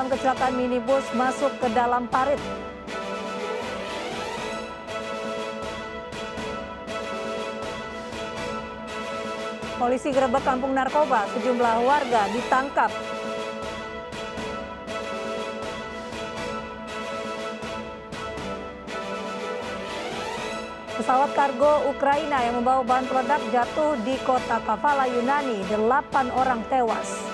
dalam kecelakaan minibus masuk ke dalam parit. Polisi gerebek kampung narkoba, sejumlah warga ditangkap. Pesawat kargo Ukraina yang membawa bahan peledak jatuh di kota Kavala, Yunani. 8 orang tewas.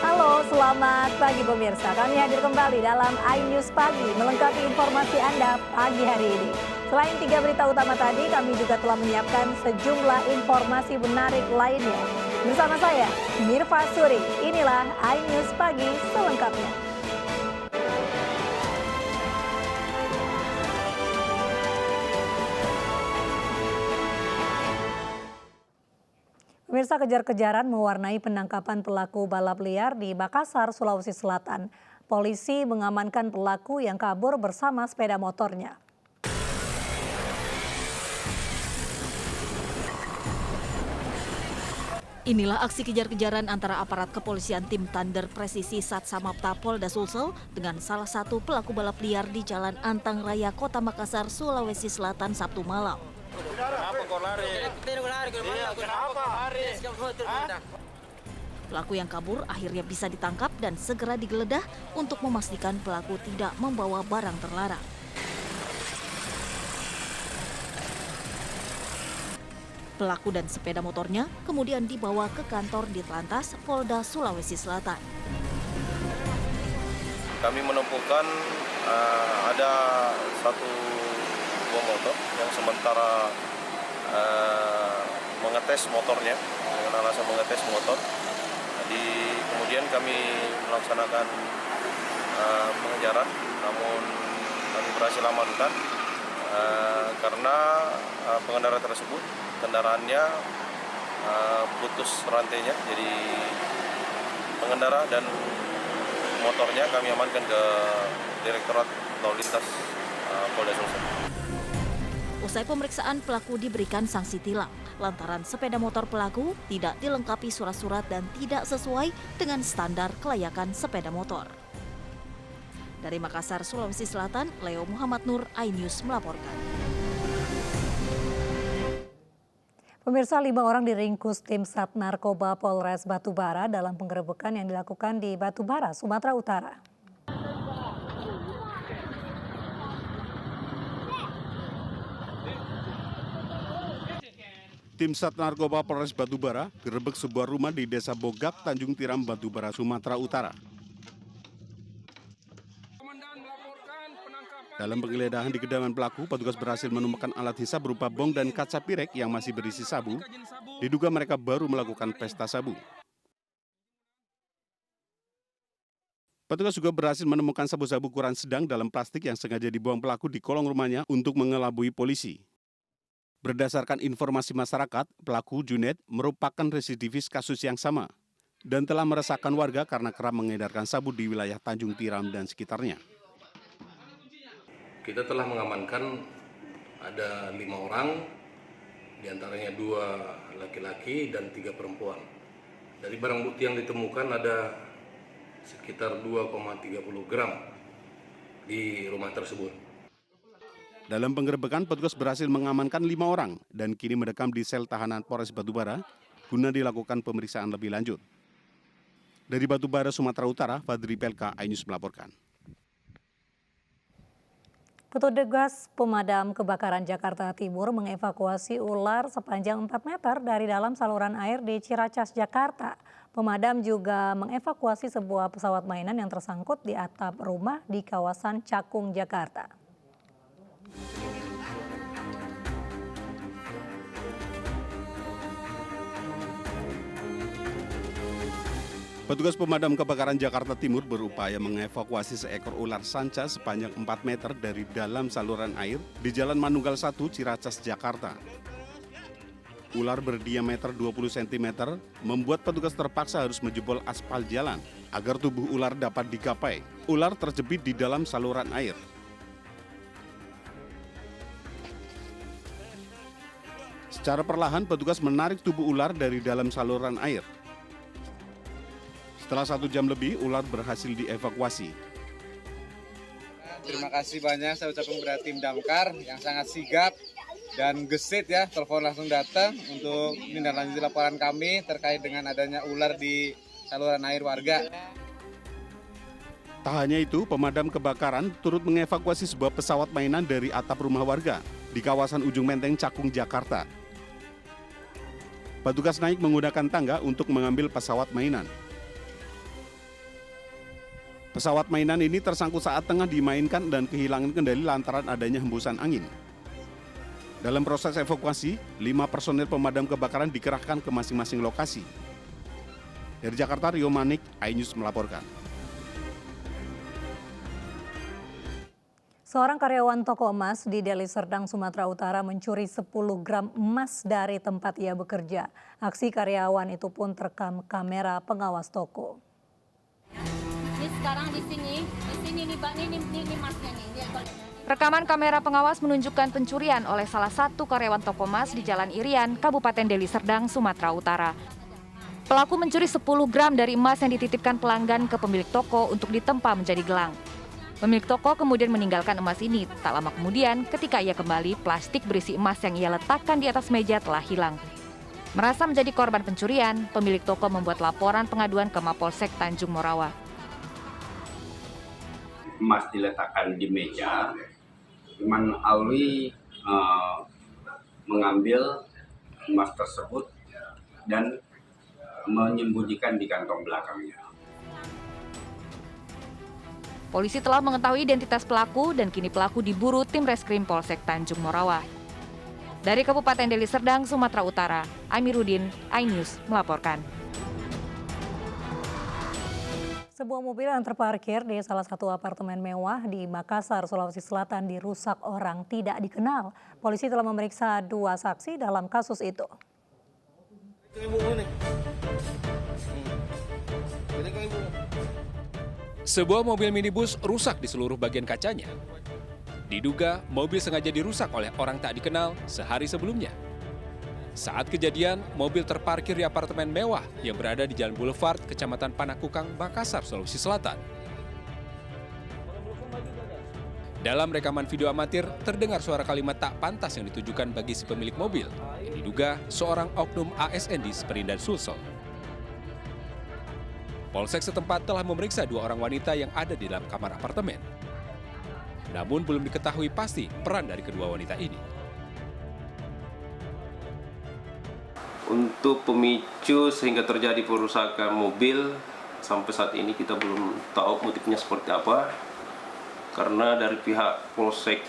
Halo, selamat pagi pemirsa. Kami hadir kembali dalam iNews Pagi melengkapi informasi Anda pagi hari ini. Selain 3 berita utama tadi, kami juga telah menyiapkan sejumlah informasi menarik lainnya. Bersama saya, Mirva Suri. Inilah iNews Pagi selengkapnya. Pemirsa, kejar-kejaran mewarnai penangkapan pelaku balap liar di Makassar, Sulawesi Selatan. Polisi mengamankan pelaku yang kabur bersama sepeda motornya. Inilah aksi kejar-kejaran antara aparat kepolisian tim Thunder Presisi Satsamapta Polda Sulsel dengan salah satu pelaku balap liar di Jalan Antang Raya, Kota Makassar, Sulawesi Selatan, Sabtu malam. Pelaku yang kabur akhirnya bisa ditangkap dan segera digeledah untuk memastikan pelaku tidak membawa barang terlarang. Pelaku dan sepeda motornya kemudian dibawa ke kantor Ditlantas Polda Sulawesi Selatan. Kami menemukan ada satu buah motor yang sementara mengetes motornya dengan alasan mengetes motor. Kemudian kami melaksanakan pengejaran, namun kami berhasil amankan karena pengendara tersebut kendaraannya putus rantainya, jadi pengendara dan motornya kami amankan ke Direktorat Lalu Lintas Polda Sulsel. Usai pemeriksaan, pelaku diberikan sanksi tilang lantaran sepeda motor pelaku tidak dilengkapi surat-surat dan tidak sesuai dengan standar kelayakan sepeda motor. Dari Makassar, Sulawesi Selatan, Leo Muhammad Nur, iNews melaporkan. Pemirsa, 5 orang diringkus tim Sat Narkoba Polres Batubara dalam penggerebekan yang dilakukan di Batubara, Sumatera Utara. Tim Sat Narkoba Polres Batubara gerebek sebuah rumah di Desa Bogak, Tanjung Tiram, Batubara, Sumatera Utara. Dalam penggeledahan di kediaman pelaku, petugas berhasil menemukan alat hisap berupa bong dan kaca pirek yang masih berisi sabu. Diduga mereka baru melakukan pesta sabu. Petugas juga berhasil menemukan sabu-sabu ukuran sedang dalam plastik yang sengaja dibuang pelaku di kolong rumahnya untuk mengelabui polisi. Berdasarkan informasi masyarakat, pelaku Junet merupakan residivis kasus yang sama dan telah meresahkan warga karena kerap mengedarkan sabu di wilayah Tanjung Tiram dan sekitarnya. Kita telah mengamankan ada 5 orang, diantaranya 2 laki-laki dan 3 perempuan. Dari barang bukti yang ditemukan ada sekitar 2,30 gram di rumah tersebut. Dalam penggerebekan, petugas berhasil mengamankan 5 orang dan kini mendekam di sel tahanan Polres Batubara guna dilakukan pemeriksaan lebih lanjut. Dari Batubara, Sumatera Utara, Fadri Pelka, iNews melaporkan. Petugas pemadam kebakaran Jakarta Timur mengevakuasi ular sepanjang 4 meter dari dalam saluran air di Ciracas, Jakarta. Pemadam juga mengevakuasi sebuah pesawat mainan yang tersangkut di atap rumah di kawasan Cakung, Jakarta. Petugas pemadam kebakaran Jakarta Timur berupaya mengevakuasi seekor ular sanca sepanjang 4 meter dari dalam saluran air di Jalan Manunggal 1, Ciracas, Jakarta. Ular berdiameter 20 cm membuat petugas terpaksa harus menjebol aspal jalan agar tubuh ular dapat digapai. Ular terjepit di dalam saluran air. Secara perlahan, petugas menarik tubuh ular dari dalam saluran air. Setelah 1 jam lebih, ular berhasil dievakuasi. Terima kasih banyak saya ucapkan kepada tim damkar yang sangat sigap dan gesit ya, telepon langsung datang untuk menindaklanjuti laporan kami terkait dengan adanya ular di saluran air warga. Tak hanya itu, pemadam kebakaran turut mengevakuasi sebuah pesawat mainan dari atap rumah warga di kawasan Ujung Menteng, Cakung, Jakarta. Petugas naik menggunakan tangga untuk mengambil pesawat mainan. Pesawat mainan ini tersangkut saat tengah dimainkan dan kehilangan kendali lantaran adanya hembusan angin. Dalam proses evakuasi, 5 personil pemadam kebakaran dikerahkan ke masing-masing lokasi. Dari Jakarta, Rio Manik, iNews melaporkan. Seorang karyawan toko emas di Deli Serdang, Sumatera Utara mencuri 10 gram emas dari tempat ia bekerja. Aksi karyawan itu pun terekam kamera pengawas toko. Ini sekarang di sini nih Mbak, ini emasnya nih. Rekaman kamera pengawas menunjukkan pencurian oleh salah satu karyawan toko emas di Jalan Irian, Kabupaten Deli Serdang, Sumatera Utara. Pelaku mencuri 10 gram dari emas yang dititipkan pelanggan ke pemilik toko untuk ditempa menjadi gelang. Pemilik toko kemudian meninggalkan emas ini. Tak lama kemudian, ketika ia kembali, plastik berisi emas yang ia letakkan di atas meja telah hilang. Merasa menjadi korban pencurian, pemilik toko membuat laporan pengaduan ke Mapolsek Tanjung Morawa. Emas diletakkan di meja, cuman Alwi mengambil emas tersebut dan menyembunyikan di kantong belakangnya. Polisi telah mengetahui identitas pelaku dan kini pelaku diburu tim Reskrim Polsek Tanjung Morawa. Dari Kabupaten Deli Serdang, Sumatera Utara, Amiruddin, iNews melaporkan. Sebuah mobil yang terparkir di salah satu apartemen mewah di Makassar, Sulawesi Selatan dirusak orang tidak dikenal. Polisi telah memeriksa 2 saksi dalam kasus itu. Sebuah mobil minibus rusak di seluruh bagian kacanya. Diduga mobil sengaja dirusak oleh orang tak dikenal sehari sebelumnya. Saat kejadian, mobil terparkir di apartemen mewah yang berada di Jalan Boulevard, Kecamatan Panakukang, Makassar, Sulawesi Selatan. Dalam rekaman video amatir, terdengar suara kalimat tak pantas yang ditujukan bagi si pemilik mobil, yang diduga seorang oknum ASN di Sperindan Sulsel. Polsek setempat telah memeriksa 2 orang wanita yang ada di dalam kamar apartemen. Namun belum diketahui pasti peran dari kedua wanita ini. Untuk pemicu sehingga terjadi perusakan mobil, sampai saat ini kita belum tahu motifnya seperti apa. Karena dari pihak Polsek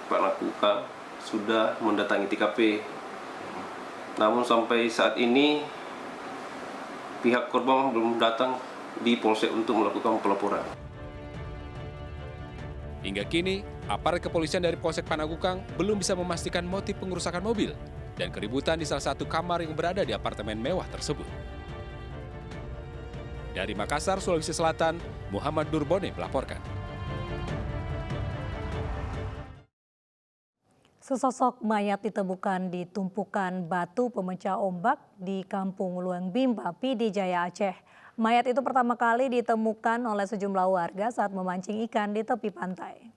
Panakukang sudah mendatangi TKP. Namun sampai saat ini pihak korban belum datang di Polsek untuk melakukan pelaporan. Hingga kini, aparat kepolisian dari Polsek Panakukang belum bisa memastikan motif pengerusakan mobil dan keributan di salah satu kamar yang berada di apartemen mewah tersebut. Dari Makassar, Sulawesi Selatan, Muhammad Durbone melaporkan. Sesosok mayat ditemukan di tumpukan batu pemecah ombak di Kampung Luang Bimba, PD Jaya, Aceh. Mayat itu pertama kali ditemukan oleh sejumlah warga saat memancing ikan di tepi pantai.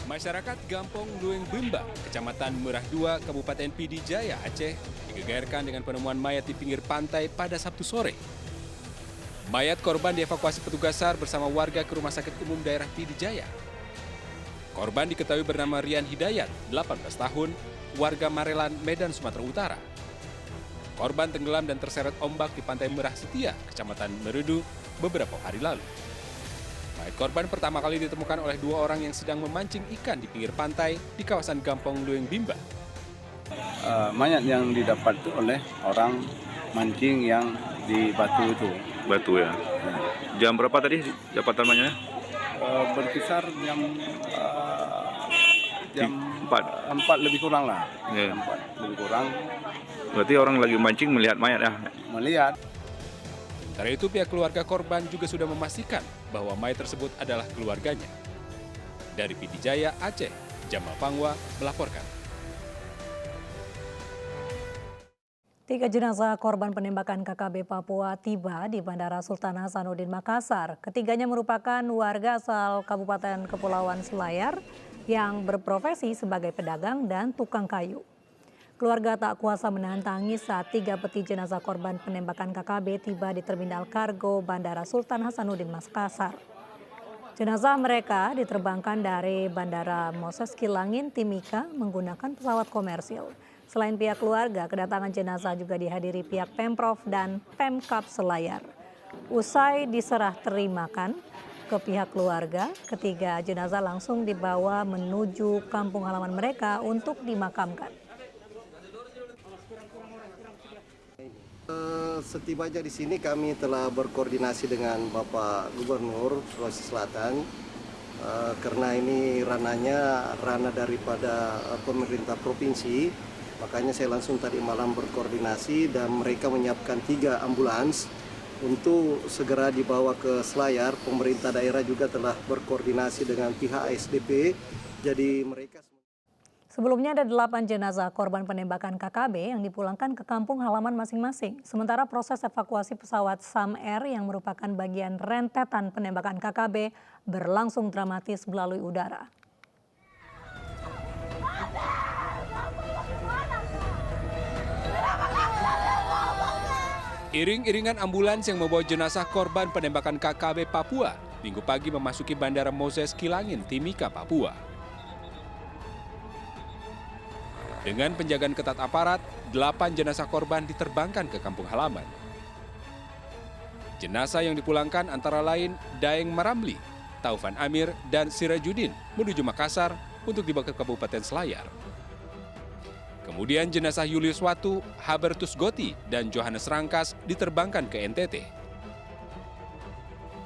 Masyarakat Gampong Luang Bimba, Kecamatan Merah 2, Kabupaten PD Jaya, Aceh, digegerkan dengan penemuan mayat di pinggir pantai pada Sabtu sore. Mayat korban dievakuasi petugas SAR bersama warga ke Rumah Sakit Umum Daerah PD Jaya. Korban diketahui bernama Rian Hidayat, 18 tahun, warga Marelan, Medan, Sumatera Utara. Korban tenggelam dan terseret ombak di Pantai Merah Setia, Kecamatan Merudu, beberapa hari lalu. Mayat korban pertama kali ditemukan oleh 2 orang yang sedang memancing ikan di pinggir pantai di kawasan Gampong Luang Bimba. Mayat yang didapat itu oleh orang mancing yang di batu itu. Batu ya. Jam berapa tadi dapat mayatnya? Berkisar jam jam 4 lebih kurang lah. Ya. 4 lebih kurang. Berarti orang lagi mancing melihat mayat ya? Melihat. Sementara itu pihak keluarga korban juga sudah memastikan bahwa mayat tersebut adalah keluarganya. Dari PD Jaya, Aceh, Jamal Pangwa melaporkan. 3 jenazah korban penembakan KKB Papua tiba di Bandara Sultan Hasanuddin Makassar. Ketiganya merupakan warga asal Kabupaten Kepulauan Selayar yang berprofesi sebagai pedagang dan tukang kayu. Keluarga tak kuasa menahan tangis saat 3 peti jenazah korban penembakan KKB tiba di Terminal Kargo Bandara Sultan Hasanuddin Makassar. Jenazah mereka diterbangkan dari Bandara Moses Kilangin, Timika menggunakan pesawat komersil. Selain pihak keluarga, kedatangan jenazah juga dihadiri pihak Pemprov dan Pemkab Selayar. Usai diserah terimakan ke pihak keluarga, ketiga jenazah langsung dibawa menuju kampung halaman mereka untuk dimakamkan. Setibanya di sini kami telah berkoordinasi dengan Bapak Gubernur Sulawesi Selatan karena ini ranah daripada pemerintah provinsi, makanya saya langsung tadi malam berkoordinasi dan mereka menyiapkan 3 ambulans untuk segera dibawa ke Selayar. Pemerintah daerah juga telah berkoordinasi dengan pihak ASDP, jadi mereka. Sebelumnya ada 8 jenazah korban penembakan KKB yang dipulangkan ke kampung halaman masing-masing. Sementara proses evakuasi pesawat Sam Air yang merupakan bagian rentetan penembakan KKB berlangsung dramatis melalui udara. Iring-iringan ambulans yang membawa jenazah korban penembakan KKB Papua Minggu pagi memasuki Bandara Moses Kilangin, Timika, Papua. Dengan penjagaan ketat aparat, 8 jenazah korban diterbangkan ke kampung halaman. Jenazah yang dipulangkan antara lain Daeng Maramli, Taufan Amir, dan Sirajuddin menuju Makassar untuk dibawa ke Kabupaten Selayar. Kemudian jenazah Julius Watu, Habertus Goti, dan Johannes Rangkas diterbangkan ke NTT.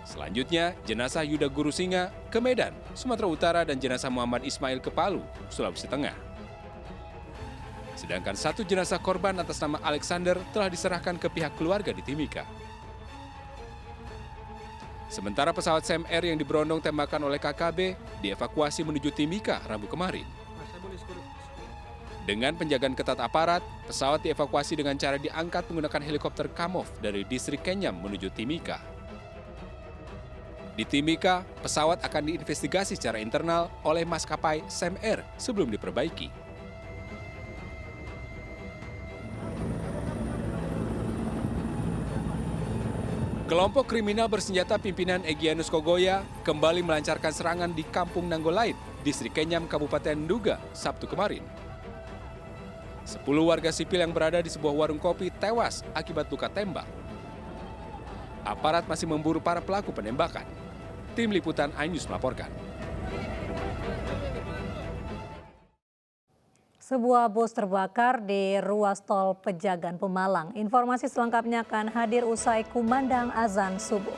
Selanjutnya, jenazah Yuda Guru Singa ke Medan, Sumatera Utara, dan jenazah Muhammad Ismail ke Palu, Sulawesi Tengah. Sedangkan 1 jenazah korban atas nama Alexander telah diserahkan ke pihak keluarga di Timika. Sementara pesawat Sam Air yang diberondong tembakan oleh KKB dievakuasi menuju Timika Rabu kemarin. Dengan penjagaan ketat aparat, pesawat dievakuasi dengan cara diangkat menggunakan helikopter Kamov dari distrik Kenyam menuju Timika. Di Timika, pesawat akan diinvestigasi secara internal oleh maskapai Sam Air sebelum diperbaiki. Kelompok kriminal bersenjata pimpinan Egyanus Kogoya kembali melancarkan serangan di Kampung Nanggolait, Distrik Kenyam, Kabupaten Nduga, Sabtu kemarin. 10 warga sipil yang berada di sebuah warung kopi tewas akibat luka tembak. Aparat masih memburu para pelaku penembakan. Tim Liputan iNews melaporkan. Sebuah bus terbakar di ruas tol Pejagan Pemalang. Informasi selengkapnya akan hadir usai kumandang azan subuh.